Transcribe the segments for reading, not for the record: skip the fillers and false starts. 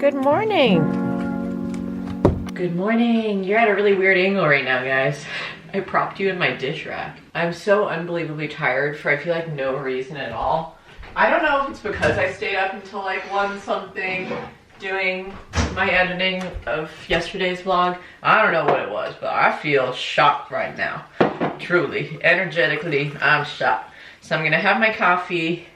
Good morning. Good morning. You're at a really weird angle right now, guys. I propped you in my dish rack. I'm so unbelievably tired for I feel like no reason at all. I don't know if it's because I stayed up until like 1 something doing my editing of yesterday's vlog. I don't know what it was, but I feel shocked right now. Truly, energetically, I'm shocked. So I'm gonna have my coffee,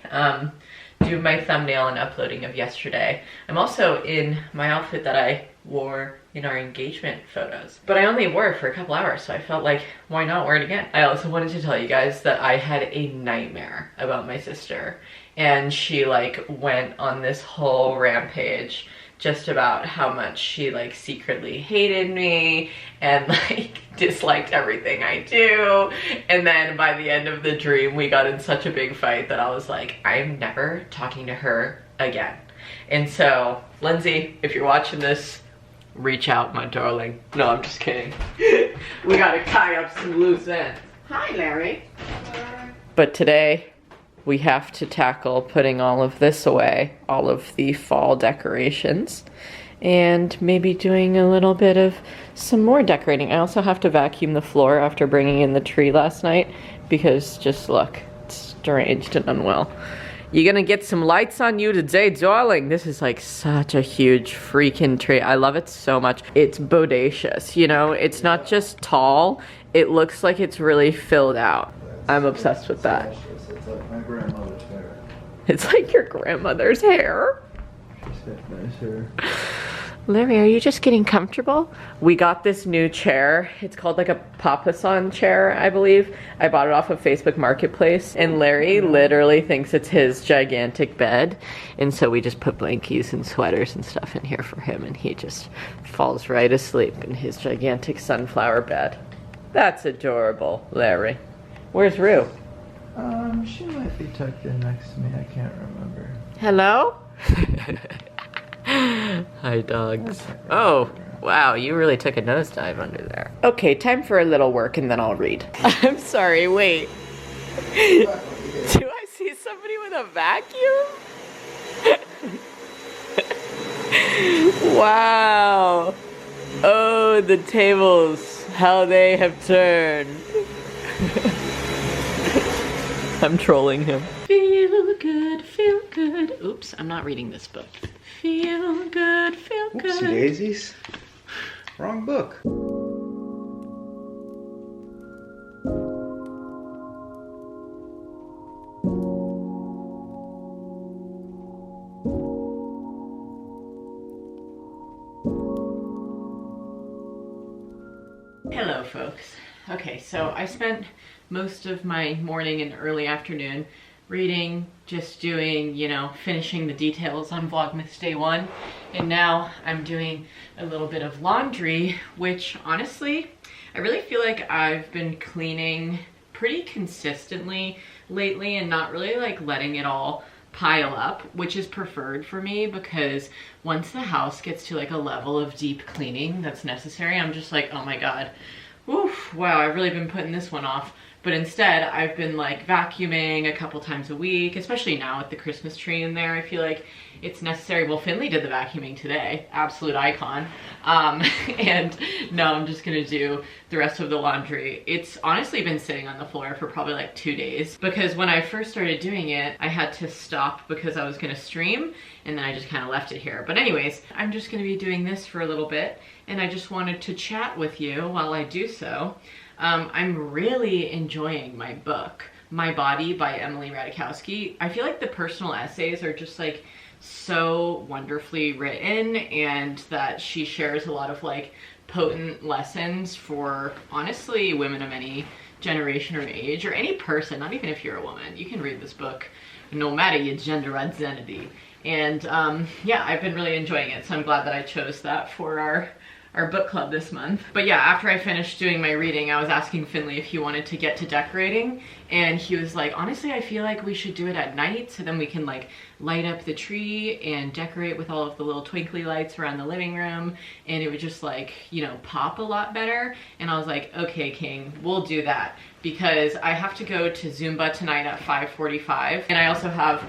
do my thumbnail and uploading of yesterday. I'm also in my outfit that I wore in our engagement photos, but I only wore it for a couple hours, so I felt like, why not wear it again? I also wanted to tell you guys that I had a nightmare about my sister, and she like went on this whole rampage just about how much she like secretly hated me and like disliked everything I do. And then by the end of the dream, we got in such a big fight that I was like, I'm never talking to her again. And so, Lindsay, if you're watching this, reach out, my darling. No, I'm just kidding. We gotta tie up some loose ends. Hi, Larry. But today, we have to tackle putting all of this away, all of the fall decorations, and maybe doing a little bit of some more decorating. I also have to vacuum the floor after bringing in the tree last night because just look, it's deranged and unwell. You're gonna get some lights on you today, darling. This is like such a huge freaking tree. I love it so much. It's bodacious, you know? It's not just tall, it looks like it's really filled out. I'm obsessed with that. It's like my grandmother's hair. It's like your grandmother's hair. She's got nice hair. Larry, are you just getting comfortable? We got this new chair. It's called like a papasan chair, I believe. I bought it off of Facebook Marketplace, and Larry literally thinks it's his gigantic bed. And so we just put blankies and sweaters and stuff in here for him, and he just falls right asleep in his gigantic sunflower bed. That's adorable, Larry. Where's Rue? She might be tucked in next to me. I can't remember. Hello? Hi, dogs. Oh, wow, you really took a nosedive under there. Okay, time for a little work and then I'll read. I'm sorry, wait. Do I see somebody with a vacuum? Wow. Oh, the tables, how they have turned. I'm trolling him. Feel good, feel good. Oops, I'm not reading this book. Feel good, feel good. Oopsie daisies. Wrong book. Hello, folks. Okay, so I spent most of my morning and early afternoon reading, just doing, you know, finishing the details on Vlogmas Day 1. And now I'm doing a little bit of laundry, which honestly, I really feel like I've been cleaning pretty consistently lately and not really like letting it all pile up, which is preferred for me because once the house gets to like a level of deep cleaning that's necessary, I'm just like, oh my God, oof, wow, I've really been putting this one off. But instead, I've been like vacuuming a couple times a week, especially now with the Christmas tree in there. I feel like it's necessary. Well, Finley did the vacuuming today, absolute icon. And now I'm just gonna do the rest of the laundry. It's honestly been sitting on the floor for probably like 2 days because when I first started doing it, I had to stop because I was gonna stream and then I just kind of left it here. But anyways, I'm just gonna be doing this for a little bit and I just wanted to chat with you while I do so. I'm really enjoying my book, My Body by Emily Ratajkowski. I feel like the personal essays are just like so wonderfully written and that she shares a lot of like potent lessons for honestly women of any generation or age or any person, not even if you're a woman. You can read this book no matter your gender identity. And yeah, I've been really enjoying it. So I'm glad that I chose that for our book club this month. But yeah, after I finished doing my reading, I was asking Finley if he wanted to get to decorating, and he was like, honestly, I feel like we should do it at night so then we can like light up the tree and decorate with all of the little twinkly lights around the living room, and it would just like, you know, pop a lot better. And I was like, okay, King, we'll do that because I have to go to Zumba tonight at 5:45, and I also have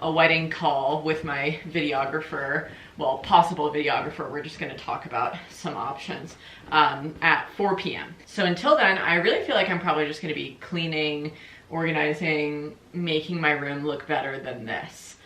a wedding call with my videographer well, possible videographer. We're just gonna talk about some options at 4 p.m. So until then, I really feel like I'm probably just gonna be cleaning, organizing, making my room look better than this.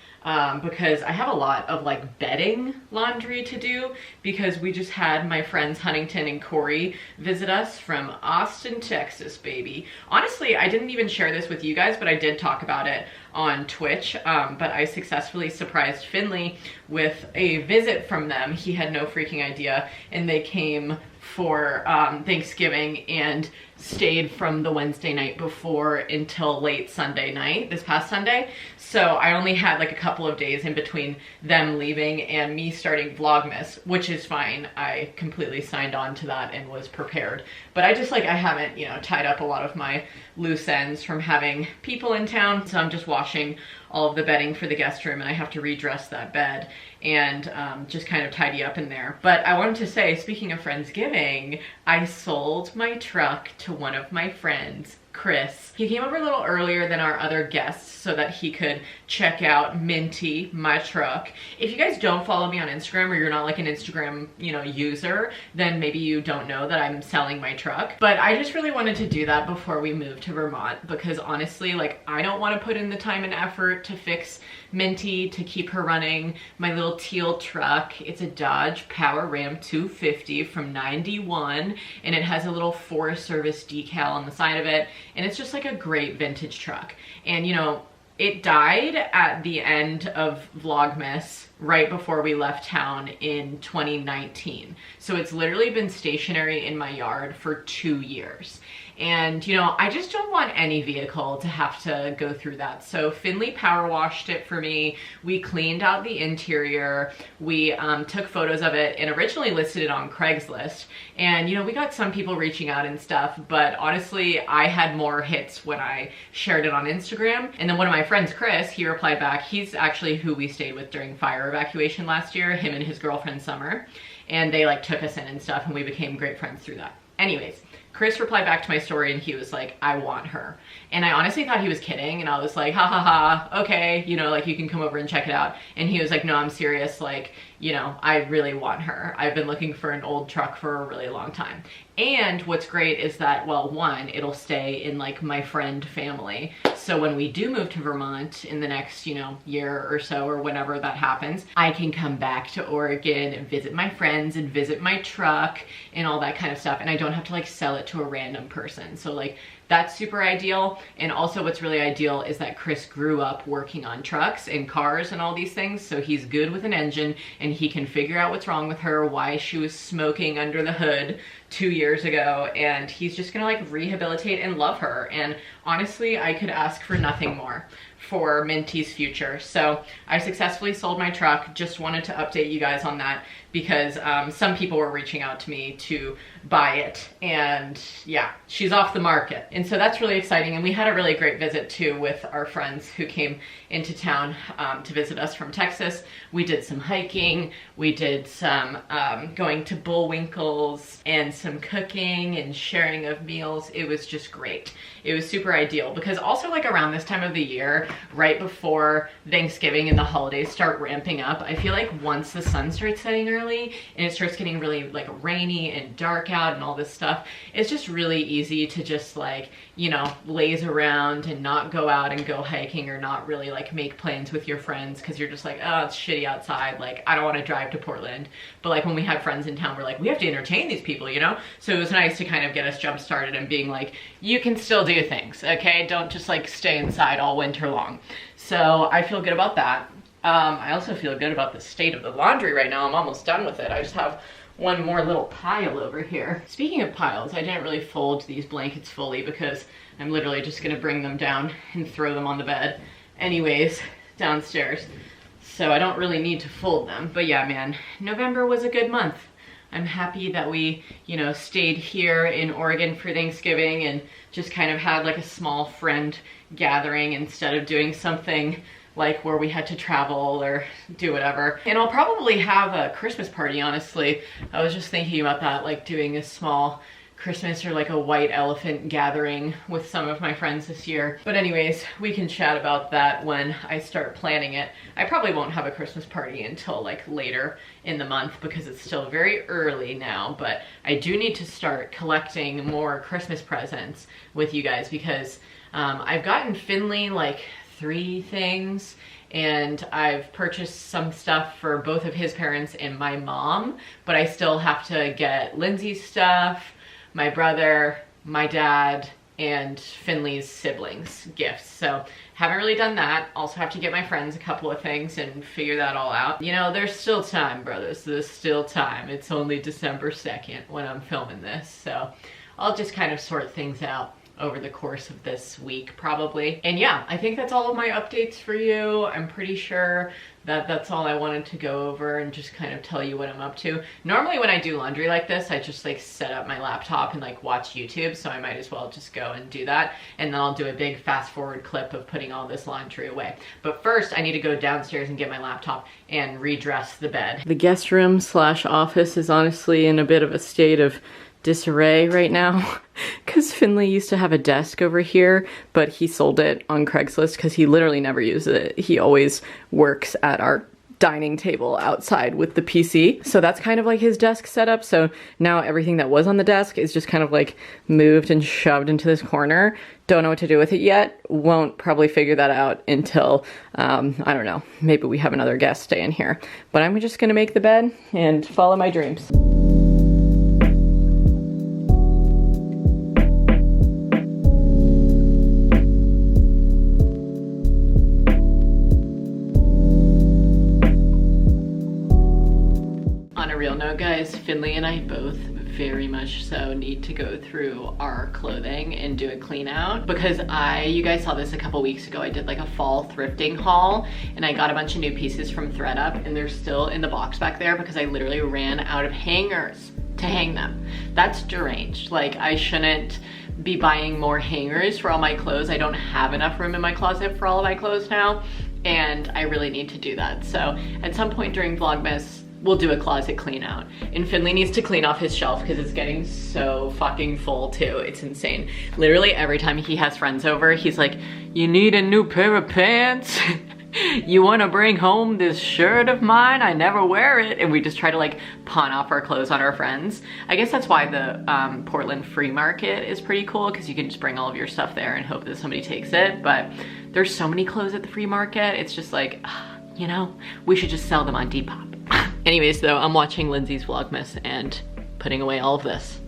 Because I have a lot of like bedding laundry to do, because we just had my friends Huntington and Corey visit us from Austin, Texas, baby. Honestly, I didn't even share this with you guys, but I did talk about it on Twitch. But I successfully surprised Finley with a visit from them. He had no freaking idea, and they came for Thanksgiving and stayed from the Wednesday night before until late Sunday night, this past Sunday. So I only had like a couple of days in between them leaving and me starting Vlogmas, which is fine. I completely signed on to that and was prepared. But I just like, I haven't, you know, tied up a lot of my loose ends from having people in town. So I'm just washing all of the bedding for the guest room, and I have to redress that bed and just kind of tidy up in there. But I wanted to say, speaking of Friendsgiving, I sold my truck to one of my friends, Chris. He came over a little earlier than our other guests so that he could check out Minty, my truck. If you guys don't follow me on Instagram, or you're not like an Instagram, you know, user, then maybe you don't know that I'm selling my truck. But I just really wanted to do that before we moved to Vermont, because honestly, like, I don't want to put in the time and effort to fix Minty, to keep her running. My little teal truck, it's a Dodge Power Ram 250 from 91, and it has a little Forest Service decal on the side of it, and it's just like a great vintage truck. And you know, it died at the end of Vlogmas right before we left town in 2019. So it's literally been stationary in my yard for 2 years. And you know, I just don't want any vehicle to have to go through that. So Finley power washed it for me. We cleaned out the interior. We took photos of it and originally listed it on Craigslist. And you know, we got some people reaching out and stuff, but honestly, I had more hits when I shared it on Instagram. And then one of my friends, Chris, he replied back. He's actually who we stayed with during fire evacuation last year, him and his girlfriend Summer. And they like took us in and stuff, and we became great friends through that. Anyways, Chris replied back to my story and he was like, I want her. And I honestly thought he was kidding, and I was like, ha ha ha, okay, you know, like, you can come over and check it out. And he was like, no, I'm serious, like, you know, I really want her. I've been looking for an old truck for a really long time. And what's great is that, well, one, it'll stay in like my friend family. So when we do move to Vermont in the next, you know, year or so, or whenever that happens, I can come back to Oregon and visit my friends and visit my truck and all that kind of stuff. And I don't have to like sell it to a random person. So like, that's super ideal. And also what's really ideal is that Chris grew up working on trucks and cars and all these things. So he's good with an engine, and he can figure out what's wrong with her, why she was smoking under the hood 2 years ago. And he's just gonna like rehabilitate and love her. And honestly, I could ask for nothing more for Minty's future. So I successfully sold my truck. Just wanted to update you guys on that, because some people were reaching out to me to buy it, and yeah, she's off the market. And so that's really exciting. And we had a really great visit too with our friends who came into town to visit us from Texas. We did some hiking, we did some going to Bullwinkle's, and some cooking and sharing of meals. It was just great. It was super ideal, because also like around this time of the year, right before Thanksgiving and the holidays start ramping up, I feel like once the sun starts setting early and it starts getting really like rainy and dark out and all this stuff, it's just really easy to just like, you know, laze around and not go out and go hiking, or not really like make plans with your friends, because you're just like, oh, it's shitty outside, like I don't want to drive to Portland. But like when we had friends in town, we're like, we have to entertain these people, you know? So it was nice to kind of get us jump started and being like, you can still do things, okay? Don't just like stay inside all winter long. So I feel good about that. I also feel good about the state of the laundry right now. I'm almost done with it. I just have one more little pile over here. Speaking of piles, I didn't really fold these blankets fully, because I'm literally just gonna bring them down and throw them on the bed anyways downstairs. So I don't really need to fold them. But yeah, man, November was a good month. I'm happy that we, you know, stayed here in Oregon for Thanksgiving and just kind of had like a small friend gathering instead of doing something like where we had to travel or do whatever. And I'll probably have a Christmas party, honestly. I was just thinking about that, like doing a small Christmas or like a white elephant gathering with some of my friends this year. But anyways, we can chat about that when I start planning it. I probably won't have a Christmas party until like later in the month because it's still very early now, but I do need to start collecting more Christmas presents with you guys because I've gotten Finley like 3 things, and I've purchased some stuff for both of his parents and my mom, but I still have to get Lindsay's stuff, my brother, my dad, and Finley's siblings gifts. So haven't really done that. Also have to get my friends a couple of things and figure that all out. You know, there's still time, brothers. There's still time. It's only December 2nd when I'm filming this. So I'll just kind of sort things out over the course of this week probably. And yeah, I think that's all of my updates for you. I'm pretty sure that that's all I wanted to go over and just kind of tell you what I'm up to. Normally when I do laundry like this, I just like set up my laptop and like watch YouTube, so I might as well just go and do that. And then I'll do a big fast forward clip of putting all this laundry away. But first I need to go downstairs and get my laptop and redress the bed. The guest room slash office is honestly in a bit of a state of disarray right now because Finley used to have a desk over here, but he sold it on Craigslist because he literally never uses it. He always works at our dining table outside with the PC. So that's kind of like his desk setup. So now everything that was on the desk is just kind of like moved and shoved into this corner. Don't know what to do with it yet. Won't probably figure that out until, I don't know, maybe we have another guest stay in here. But I'm just gonna make the bed and follow my dreams. Guys, Finley and I both very much so need to go through our clothing and do a clean out because you guys saw this a couple weeks ago. I did like a fall thrifting haul and I got a bunch of new pieces from ThredUp and they're still in the box back there because I literally ran out of hangers to hang them. That's deranged. Like, I shouldn't be buying more hangers for all my clothes. I don't have enough room in my closet for all of my clothes now, and I really need to do that. So at some point during Vlogmas, we'll do a closet clean out. And Finley needs to clean off his shelf because it's getting so fucking full too. It's insane. Literally every time he has friends over, he's like, you need a new pair of pants? You want to bring home this shirt of mine? I never wear it. And we just try to like pawn off our clothes on our friends. I guess that's why the Portland Free Market is pretty cool, because you can just bring all of your stuff there and hope that somebody takes it. But there's so many clothes at the free market. It's just like, you know, we should just sell them on Depop. Anyways, though, I'm watching Lindsay's Vlogmas and putting away all of this.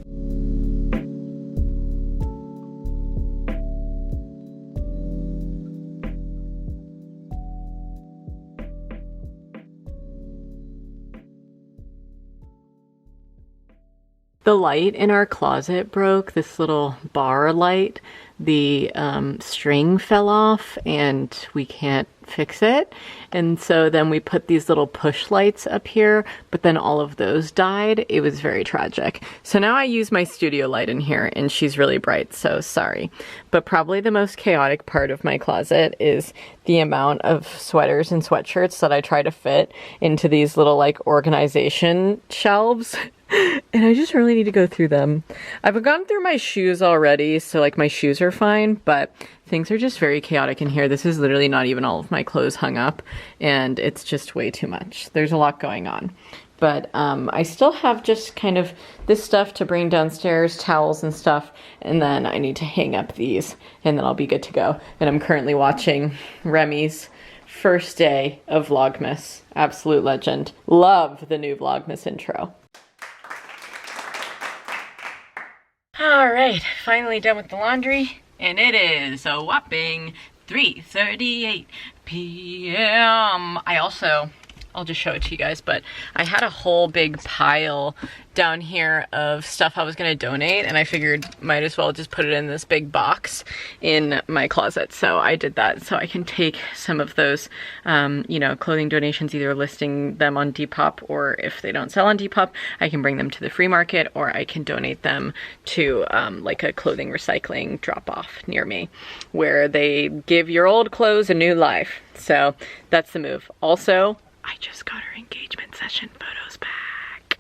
The light in our closet broke, this little bar light. The string fell off and we can't fix it. And so then we put these little push lights up here, but then all of those died. It was very tragic. So now I use my studio light in here and she's really bright, so sorry. But probably the most chaotic part of my closet is the amount of sweaters and sweatshirts that I try to fit into these little like organization shelves. And I just really need to go through them. I've gone through my shoes already, so like my shoes are fine, but things are just very chaotic in here. This is literally not even all of my clothes hung up, and it's just way too much. There's a lot going on. But I still have just kind of this stuff to bring downstairs, towels and stuff, and then I need to hang up these, and then I'll be good to go. And I'm currently watching Remy's first day of Vlogmas. Absolute legend. Love the new Vlogmas intro. All right, finally done with the laundry, and it is a whopping 3:38 p.m. I'll just show it to you guys, but I had a whole big pile down here of stuff I was gonna donate, and I figured might as well just put it in this big box in my closet. So I did that so I can take some of those, you know, clothing donations, either listing them on Depop, or if they don't sell on Depop, I can bring them to the free market, or I can donate them to like a clothing recycling drop-off near me, where they give your old clothes a new life. So that's the move. Also, I just got her engagement session photos back.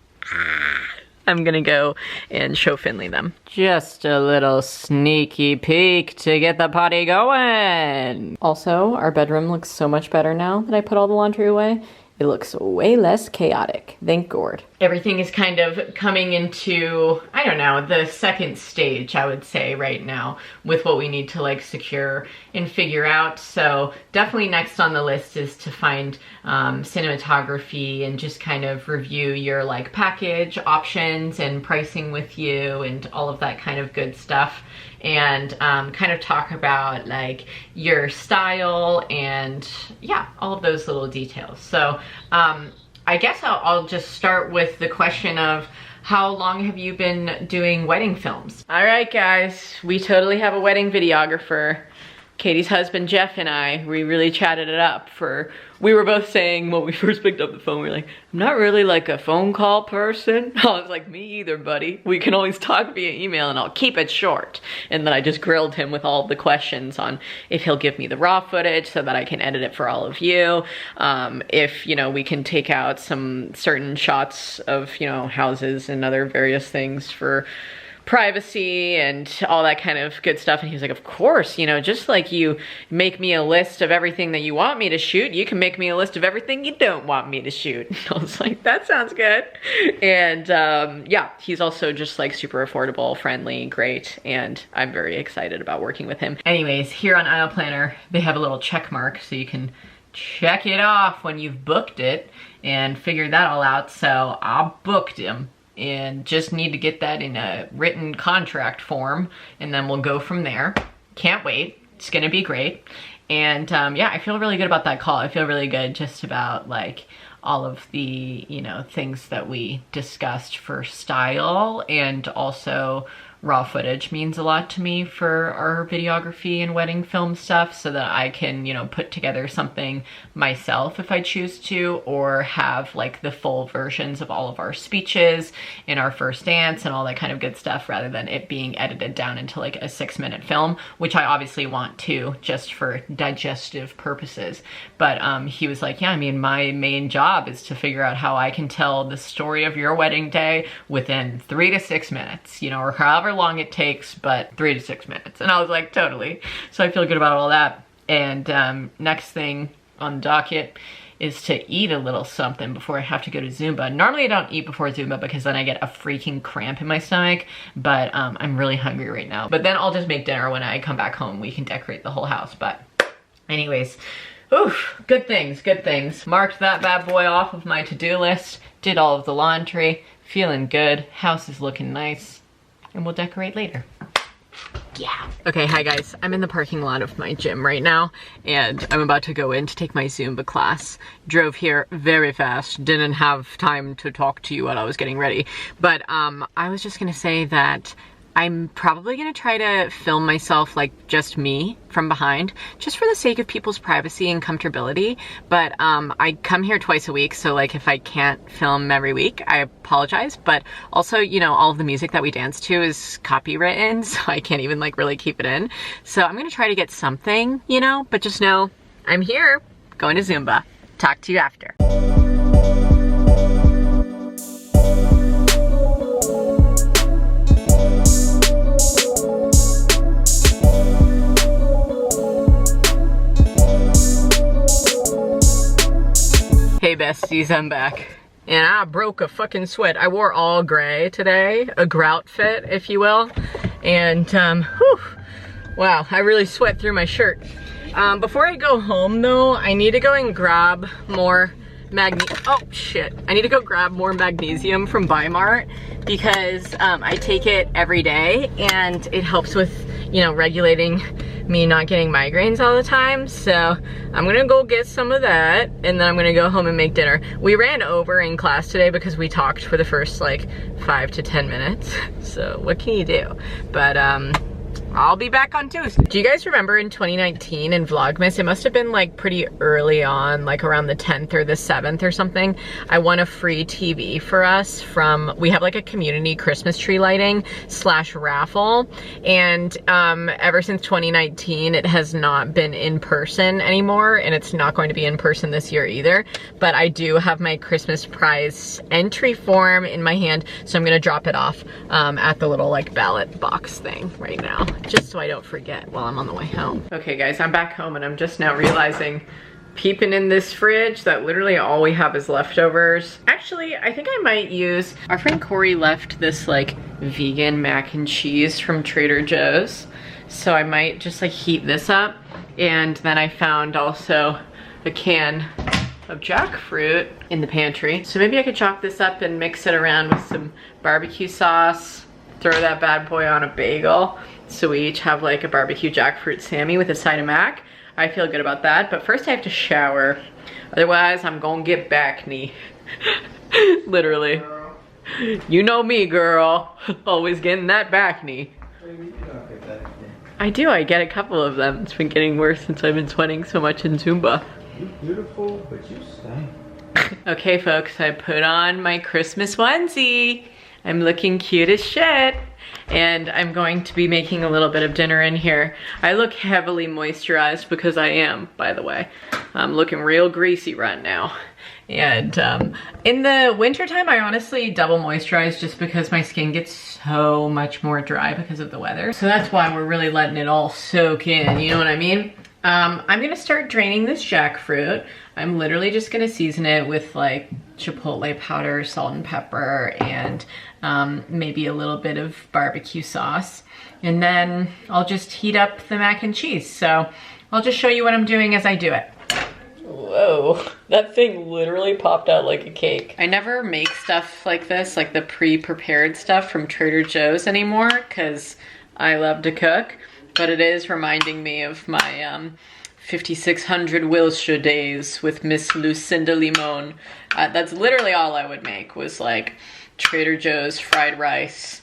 I'm gonna go and show Finley them. Just a little sneaky peek to get the party going. Also, our bedroom looks so much better now that I put all the laundry away. It looks way less chaotic, thank God. Everything is kind of coming into, I don't know, the second stage, I would say, right now, with what we need to like secure and figure out. So definitely next on the list is to find cinematography and just kind of review your like package options and pricing with you and all of that kind of good stuff. And kind of talk about like your style and yeah, all of those little details. So I guess I'll just start with the question of how long have you been doing wedding films? All right, guys, we totally have a wedding videographer. Katie's husband, Jeff, and I, we really chatted it up we were both saying when we first picked up the phone, we were like, I'm not really like a phone call person. I was like, me either, buddy. We can always talk via email and I'll keep it short. And then I just grilled him with all the questions on if he'll give me the raw footage so that I can edit it for all of you. If, you know, we can take out some certain shots of, you know, houses and other various things for privacy and all that kind of good stuff. And he was like, of course, you know, just like you make me a list of everything that you want me to shoot, you can make me a list of everything you don't want me to shoot. I was like, that sounds good. And yeah, he's also just like super affordable, friendly, great, and I'm very excited about working with him. Anyways, here on Aisle Planner, they have a little check mark so you can check it off when you've booked it and figured that all out. So I booked him and just need to get that in a written contract form, and then we'll go from there. Can't wait. It's gonna be great. And yeah, I feel really good about that call. I feel really good just about like all of the, you know, things that we discussed for style, and also raw footage means a lot to me for our videography and wedding film stuff, so that I can, you know, put together something myself if I choose to, or have like the full versions of all of our speeches in our first dance and all that kind of good stuff, rather than it being edited down into like a 6-minute film, which I obviously want to, just for digestive purposes. But he was like, yeah, I mean, my main job is to figure out how I can tell the story of your wedding day within 3 to 6 minutes, you know, or however long it takes, but 3 to 6 minutes. And I was like, totally. So I feel good about all that. And next thing on the docket is to eat a little something before I have to go to Zumba. Normally I don't eat before Zumba because then I get a freaking cramp in my stomach, but I'm really hungry right now. But then I'll just make dinner when I come back home. We can decorate the whole house. But anyways, oof, good things, good things. Marked that bad boy off of my to-do list, did all of the laundry, feeling good, house is looking nice, and we'll decorate later. Yeah. Okay, hi guys. I'm in the parking lot of my gym right now, and I'm about to go in to take my Zumba class. Drove here very fast, didn't have time to talk to you while I was getting ready, but I was just gonna say that I'm probably gonna try to film myself like just me from behind, just for the sake of people's privacy and comfortability. But I come here twice a week, so like if I can't film every week, I apologize. But also, you know, all of the music that we dance to is copywritten, so I can't even like really keep it in. So I'm gonna try to get something, you know, but just know I'm here going to Zumba. Talk to you after. Hey besties, I'm back. And I broke a fucking sweat. I wore all gray today, a grout fit, if you will. And, whew, wow, I really sweat through my shirt. Before I go home though, I need to go and grab more oh shit. I need to go grab more magnesium from Bimart because I take it every day and it helps with, you know, regulating me not getting migraines all the time. So I'm gonna go get some of that and then I'm gonna go home and make dinner. We ran over in class today because we talked for the first like 5 to 10 minutes. So what can you do? But I'll be back on Tuesday. Do you guys remember in 2019 in Vlogmas, it must have been like pretty early on, like around the 10th or the 7th or something, I won a free TV for us from, we have like a community Christmas tree lighting / raffle. And ever since 2019, it has not been in person anymore, and it's not going to be in person this year either. But I do have my Christmas prize entry form in my hand, so I'm gonna drop it off at the little like ballot box thing right now, just so I don't forget while I'm on the way home. Okay guys, I'm back home and I'm just now realizing, peeping in this fridge, that literally all we have is leftovers. Actually, I think I might use, our friend Corey left this like vegan mac and cheese from Trader Joe's. So I might just like heat this up. And then I found also a can of jackfruit in the pantry. So maybe I could chop this up and mix it around with some barbecue sauce, throw that bad boy on a bagel. So we each have like a barbecue jackfruit Sammy with a side of mac. I feel good about that, but first I have to shower. Otherwise, I'm gonna get back knee. Literally. Girl. You know me, girl. Always getting that back knee. I do, I get a couple of them. It's been getting worse since I've been sweating so much in Zumba. You're beautiful, but you stink. Okay folks, I put on my Christmas onesie. I'm looking cute as shit. And I'm going to be making a little bit of dinner in here. I look heavily moisturized because I am, by the way. I'm looking real greasy right now. And in the wintertime, I honestly double moisturize just because my skin gets so much more dry because of the weather. So that's why we're really letting it all soak in, you know what I mean? I'm gonna start draining this jackfruit. I'm literally just gonna season it with like chipotle powder, salt and pepper, and maybe a little bit of barbecue sauce. And then I'll just heat up the mac and cheese. So I'll just show you what I'm doing as I do it. Whoa, that thing literally popped out like a cake. I never make stuff like this, like the pre-prepared stuff from Trader Joe's anymore, because I love to cook. But it is reminding me of my 5600 Wilshire days with Miss Lucinda Limon. That's literally all I would make, was like Trader Joe's fried rice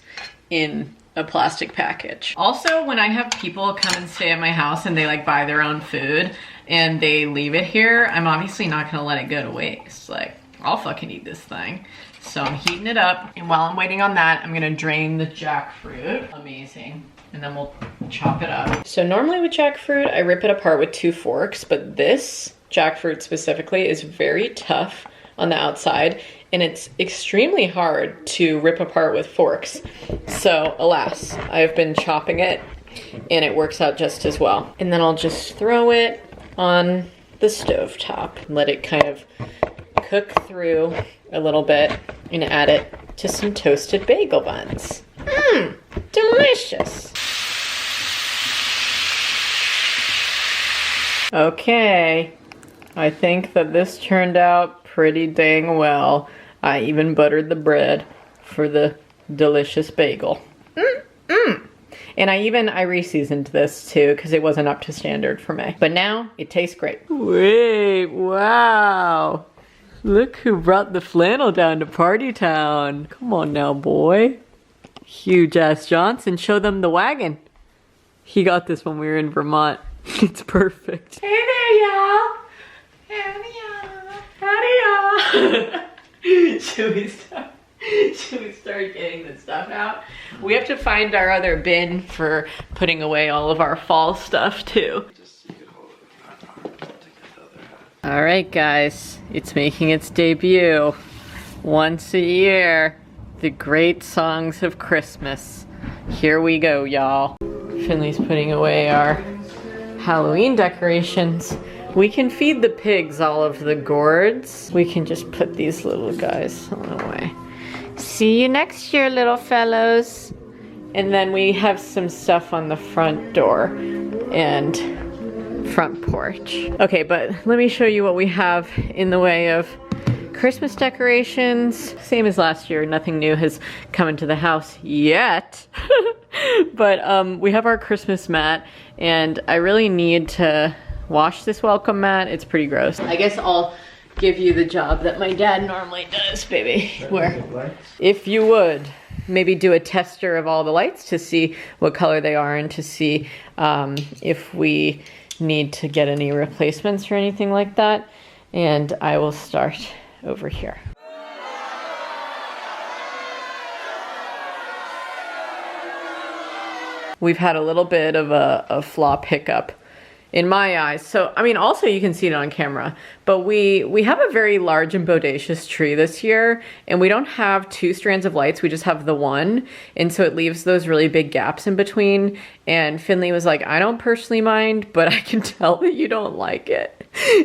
in a plastic package. Also, when I have people come and stay at my house and they like buy their own food and they leave it here, I'm obviously not gonna let it go to waste. Like, I'll fucking eat this thing. So I'm heating it up, and while I'm waiting on that, I'm gonna drain the jackfruit. Amazing. And then we'll chop it up. So normally with jackfruit, I rip it apart with 2 forks, but this jackfruit specifically is very tough on the outside, and it's extremely hard to rip apart with forks. So alas, I've been chopping it, and it works out just as well. And then I'll just throw it on the stove top, let it kind of cook through a little bit, and add it to some toasted bagel buns. Mmm, delicious. Okay, I think that this turned out pretty dang well. I even buttered the bread for the delicious bagel. And I re-seasoned this too, because it wasn't up to standard for me. But now it tastes great. Wait, wow. Look who brought the flannel down to Party Town. Come on now, boy. Huge ass Johnson, show them the wagon. He got this when we were in Vermont. It's perfect. Hey there, y'all. Howdy, y'all. Howdy, y'all. Should we start getting the stuff out? We have to find our other bin for putting away all of our fall stuff too. All right, guys, it's making its debut. Once a year, the great songs of Christmas. Here we go, y'all. Finley's putting away our Halloween decorations. We can feed the pigs all of the gourds. We can just put these little guys on the way. See you next year, little fellows. And then we have some stuff on the front door and front porch. Okay, but let me show you what we have in the way of Christmas decorations. Same as last year, nothing new has come into the house yet. But we have our Christmas mat, and I really need to wash this welcome mat. It's pretty gross. I guess I'll give you the job that my dad normally does, baby. Where, if you would. maybe do a tester of all the lights to see what color they are and to see if we need to get any replacements or anything like that. And I will start over here. We've had a little bit of a flop hiccup in my eyes. So, I mean, also you can see it on camera, but we have a very large and bodacious tree this year, and we don't have 2 strands of lights, we just have the one. And so it leaves those really big gaps in between. And Finley was like, I don't personally mind, but I can tell that you don't like it.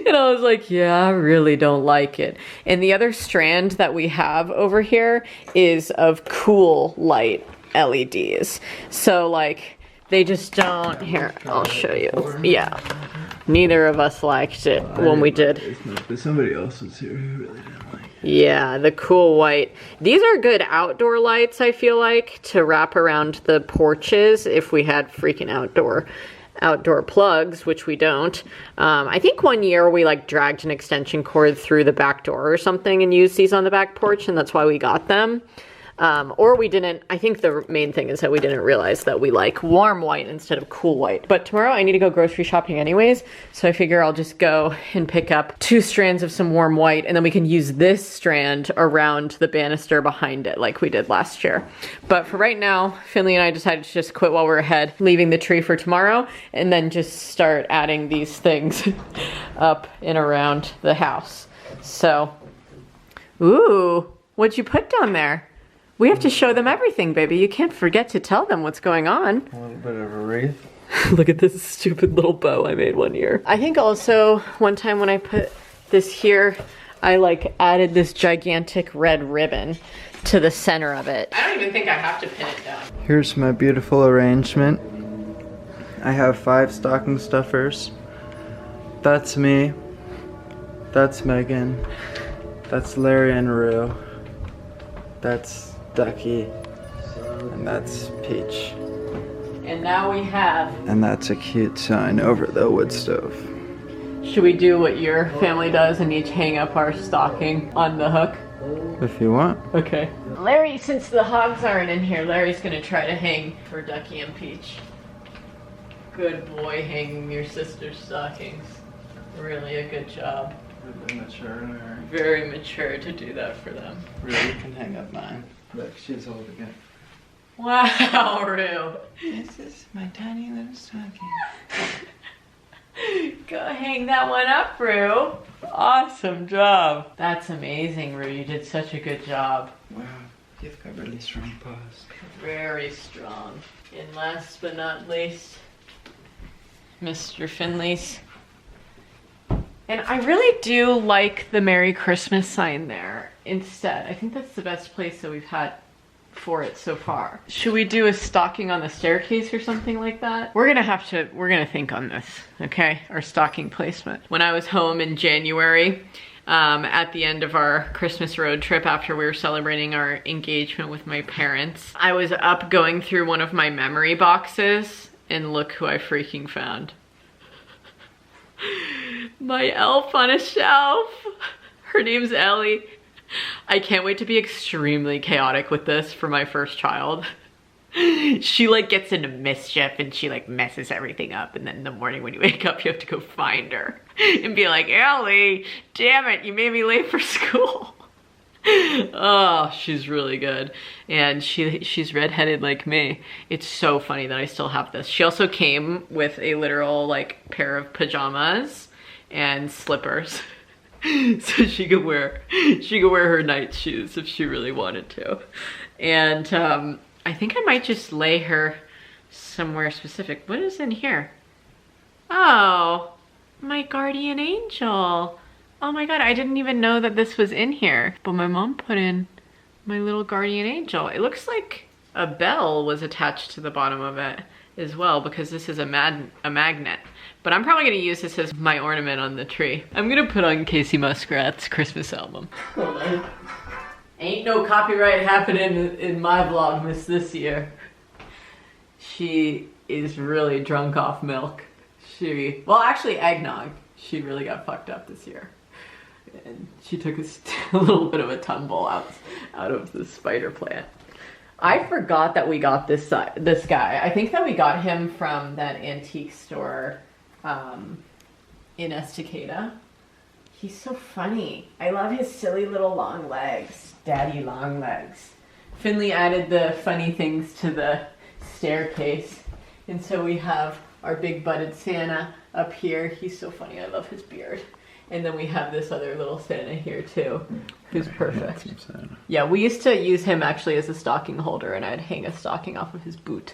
And I was like, yeah, I really don't like it. And the other strand that we have over here is of cool light LEDs. So like, they just don't, here, I'll show you. Yeah, neither of us liked it when we did. But somebody else was here who really didn't like it. Yeah, the cool white. These are good outdoor lights, I feel like, to wrap around the porches if we had freaking outdoor plugs, which we don't. I think one year we like dragged an extension cord through the back door or something and used these on the back porch, and that's why we got them. Or we didn't, I think the main thing is that we didn't realize that we like warm white instead of cool white. But tomorrow I need to go grocery shopping anyways, so I figure I'll just go and pick up 2 strands of some warm white, and then we can use this strand around the banister behind it like we did last year. But for right now, Finley and I decided to just quit while we're ahead, leaving the tree for tomorrow, and then just start adding these things up and around the house. So, ooh, what'd you put down there? We have to show them everything, baby. You can't forget to tell them what's going on. A little bit of a wreath. Look at this stupid little bow I made one year. I think also one time when I put this here, I like added this gigantic red ribbon to the center of it. I don't even think I have to pin it down. Here's my beautiful arrangement. I have 5 stocking stuffers. That's me. That's Meghan. That's Larry and Rue. That's Ducky, and that's Peach. And now we have... And that's a cute sign over the wood stove. Should we do what your family does and each hang up our stocking on the hook? If you want. Okay. Larry, since the hogs aren't in here, Larry's gonna try to hang for Ducky and Peach. Good boy, hanging your sister's stockings. Really a good job. Really mature. Very mature to do that for them. Really can hang up mine. Look, she's holding it. Wow, Rue. This is my tiny little stocking. Go hang that one up, Rue. Awesome job. That's amazing, Rue. You did such a good job. Wow, you've got really strong paws. Very strong. And last but not least, Mr. Finley's. And I really do like the Merry Christmas sign there instead. I think that's the best place that we've had for it so far. Should we do a stocking on the staircase or something like that? We're gonna think on this, okay? Our stocking placement. When I was home in January, at the end of our Christmas road trip after we were celebrating our engagement with my parents, I was up going through one of my memory boxes, and look who I freaking found. My elf on a shelf. Her name's Ellie. I can't wait to be extremely chaotic with this for my first child. She like gets into mischief and she like messes everything up, and then in the morning when you wake up you have to go find her and be like, Ellie, damn it, you made me late for school. Oh, she's really good. And she's redheaded like me. It's so funny that I still have this. She also came with a literal like pair of pajamas and slippers. So she could wear her night shoes if she really wanted to. And I think I might just lay her somewhere specific. What is in here? Oh, my guardian angel. Oh my god, I didn't even know that this was in here. But my mom put in my little guardian angel. It looks like a bell was attached to the bottom of it as well, because this is a magnet. But I'm probably gonna use this as my ornament on the tree. I'm gonna put on Casey Muskrat's Christmas album. Ain't no copyright happening in my Vlogmas this year. She is really drunk off milk. Well, actually eggnog. She really got fucked up this year. And she took a little bit of a tumble out of the spider plant. I forgot that we got this guy. I think that we got him from that antique store in Estacada. He's so funny. I love his silly little long legs. Daddy long legs. Finley added the funny things to the staircase. And so we have our big butted Santa up here. He's so funny. I love his beard. And then we have this other little Santa here too, who's perfect. Yeah, we used to use him actually as a stocking holder, and I'd hang a stocking off of his boot.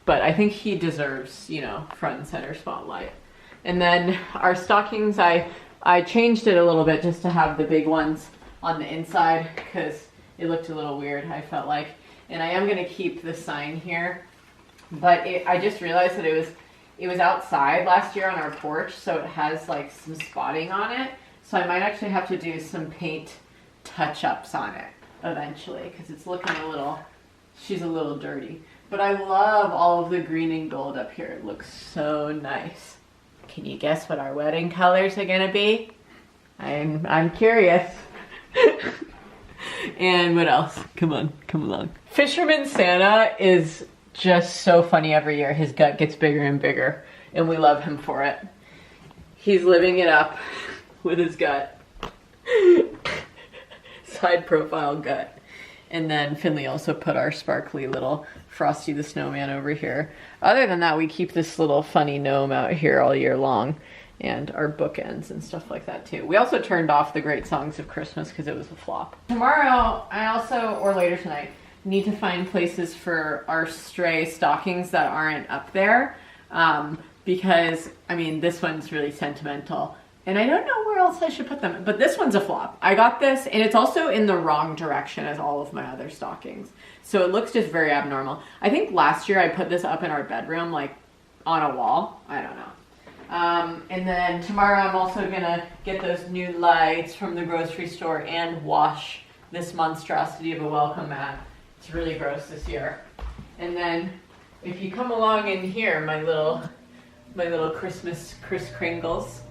But I think he deserves, you know, front and center spotlight. And then our stockings, I changed it a little bit just to have the big ones on the inside because it looked a little weird, I felt like. And I am gonna keep the sign here, but I just realized that it was outside last year on our porch, so it has like some spotting on it. So I might actually have to do some paint touch-ups on it eventually because it's looking she's a little dirty. But I love all of the green and gold up here. It looks so nice. Can you guess what our wedding colors are gonna be? I'm curious. And what else? Come on, come along. Fisherman Santa is just so funny every year. His gut gets bigger and bigger, and we love him for it. He's living it up with his gut. Side profile gut. And then Finley also put our sparkly little Frosty the Snowman over here. Other than that, we keep this little funny gnome out here all year long, and our bookends and stuff like that too. We also turned off the Great Songs of Christmas because it was a flop. Tomorrow, or later tonight, need to find places for our stray stockings that aren't up there because, I mean, this one's really sentimental and I don't know where else I should put them, but this one's a flop. I got this and it's also in the wrong direction as all of my other stockings. So it looks just very abnormal. I think last year I put this up in our bedroom, like on a wall. I don't know. And then tomorrow I'm also gonna get those new lights from the grocery store and wash this monstrosity of a welcome mat. It's really gross this year. And then if you come along in here, my little Christmas Kris Kringles.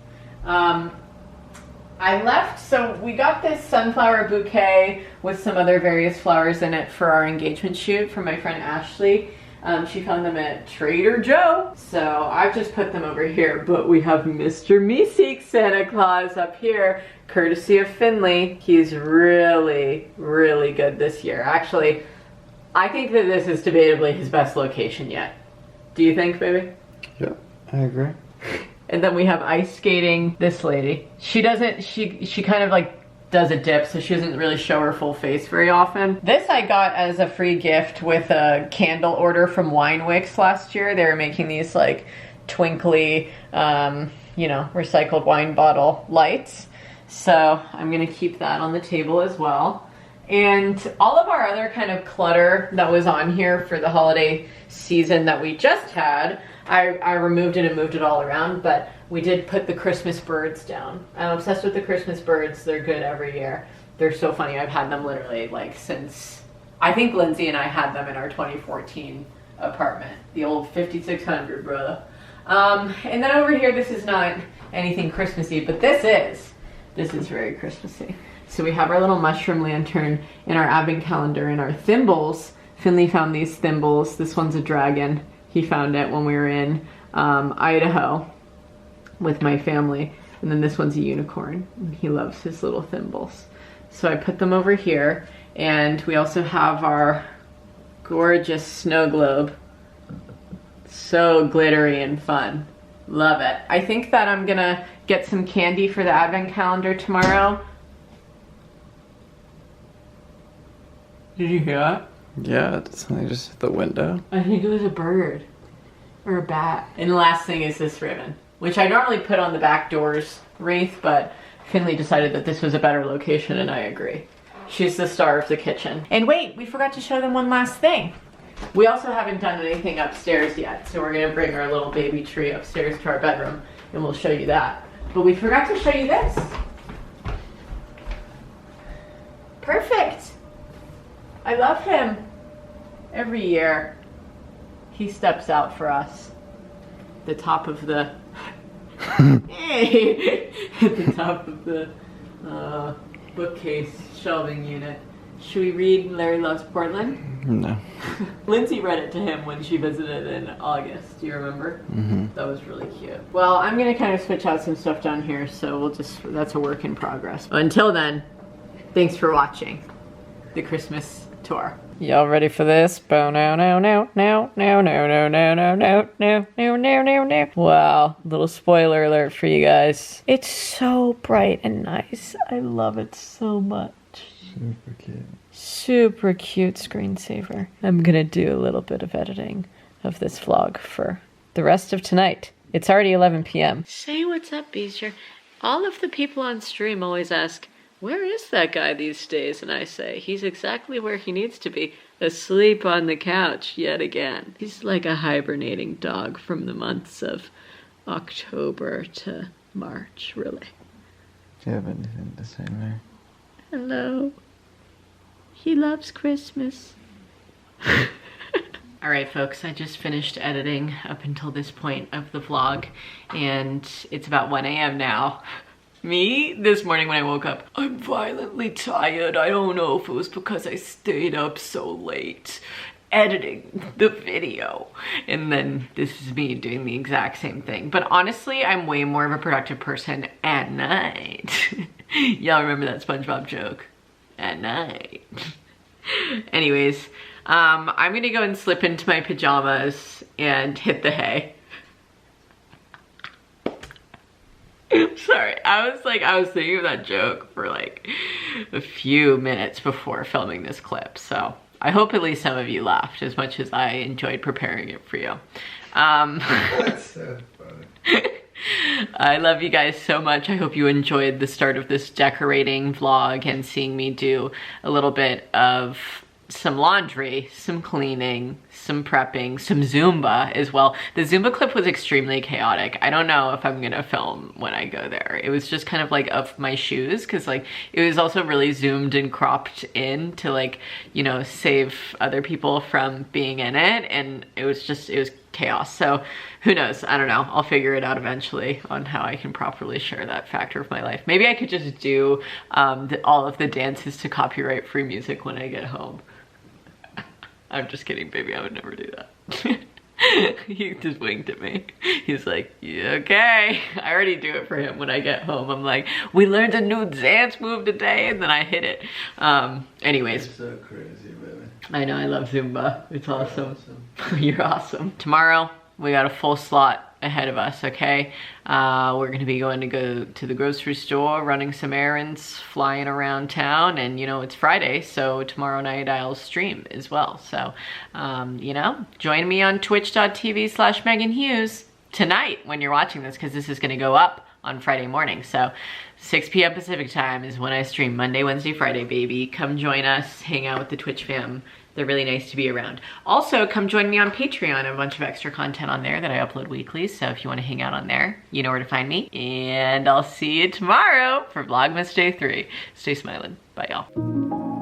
I left, so we got this sunflower bouquet with some other various flowers in it for our engagement shoot from my friend Ashley. She found them at Trader Joe. So I've just put them over here, but we have Mr. Meeseek Santa Claus up here, courtesy of Finley. He's really, really good this year. Actually, I think that this is debatably his best location yet. Do you think, baby? Yeah, I agree. And then we have ice skating this lady. She kind of like does a dip, so she doesn't really show her full face very often. This I got as a free gift with a candle order from Winewicks last year. They were making these like twinkly, you know, recycled wine bottle lights. So I'm gonna keep that on the table as well. And all of our other kind of clutter that was on here for the holiday season that we just had, I removed it and moved it all around, but we did put the Christmas birds down. I'm obsessed with the Christmas birds. They're good every year. They're so funny. I've had them literally like since, I think Lindsay and I had them in our 2014 apartment, the old 5600, brother. And then over here, this is not anything Christmassy, but this is very Christmassy. So we have our little mushroom lantern in our advent calendar and our thimbles. Finley found these thimbles. This one's a dragon. He found it when we were in Idaho with my family. And then this one's a unicorn. And he loves his little thimbles. So I put them over here. And we also have our gorgeous snow globe. So glittery and fun. Love it. I think that I'm gonna get some candy for the advent calendar tomorrow. Did you hear that? Yeah, did something just hit the window? I think it was a bird or a bat. And the last thing is this ribbon, which I normally put on the back doors wreath, but Finley decided that this was a better location and I agree. She's the star of the kitchen. And wait, we forgot to show them one last thing. We also haven't done anything upstairs yet, so we're gonna bring our little baby tree upstairs to our bedroom and we'll show you that. But we forgot to show you this. Perfect. I love him. Every year, he steps out for us. The top of the, hey, at the top of the bookcase shelving unit. Should we read Larry Loves Portland? No. Lindsay read it to him when she visited in August. Do you remember? Mm-hmm. That was really cute. Well, I'm gonna kind of switch out some stuff down here, so we'll just, that's a work in progress. Until then, thanks for watching the Christmas tour. Y'all ready for this? Bow now now now now now now now now now now now now now now now. Wow, little spoiler alert for you guys. It's so bright and nice. I love it so much. Super cute. Super cute screensaver. I'm gonna do a little bit of editing of this vlog for the rest of tonight. It's already 11 p.m. Say what's up, Beezer. All of the people on stream always ask, where is that guy these days? And I say, he's exactly where he needs to be, asleep on the couch yet again. He's like a hibernating dog from the months of October to March, really. Do you have anything to say, Mary? Hello. He loves Christmas. All right, folks, I just finished editing up until this point of the vlog, and it's about 1 a.m. now. Me, this morning when I woke up, I'm violently tired. I don't know if it was because I stayed up so late editing the video. And then this is me doing the exact same thing. But honestly, I'm way more of a productive person at night. Y'all remember that SpongeBob joke? At night. Anyways, I'm gonna go and slip into my pajamas and hit the hay. Sorry, I was thinking of that joke for like a few minutes before filming this clip, so I hope at least some of you laughed as much as I enjoyed preparing it for you. That's so funny. I love you guys so much. I hope you enjoyed the start of this decorating vlog and seeing me do a little bit of some laundry, some cleaning, some prepping, some Zumba as well. The Zumba clip was extremely chaotic. I don't know if I'm gonna film when I go there. It was just kind of like of my shoes, because like it was also really zoomed and cropped in to like, you know, save other people from being in it, and it was chaos. So who knows? I don't know. I'll figure it out eventually on how I can properly share that factor of my life. Maybe I could just do all of the dances to copyright free music when I get home. I'm just kidding, baby. I would never do that. He just winked at me. He's like, yeah, okay. I already do it for him when I get home. I'm like, we learned a new dance move today, and then I hit it. Anyways. You're so crazy, baby. I know, I love Zumba. It's awesome. You're awesome. Tomorrow, we got a full slot ahead of us, okay? We're gonna be going to go to the grocery store, running some errands, flying around town, and you know, it's Friday, so tomorrow night I'll stream as well. So, you know, join me on twitch.tv/Meghan Hughes tonight when you're watching this, because this is gonna go up on Friday morning. So 6 p.m. Pacific time is when I stream. Monday, Wednesday, Friday, baby. Come join us, hang out with the Twitch fam. They're really nice to be around. Also, come join me on Patreon. I have a bunch of extra content on there that I upload weekly. So if you want to hang out on there, you know where to find me. And I'll see you tomorrow for Vlogmas Day 3. Stay smiling. Bye, y'all.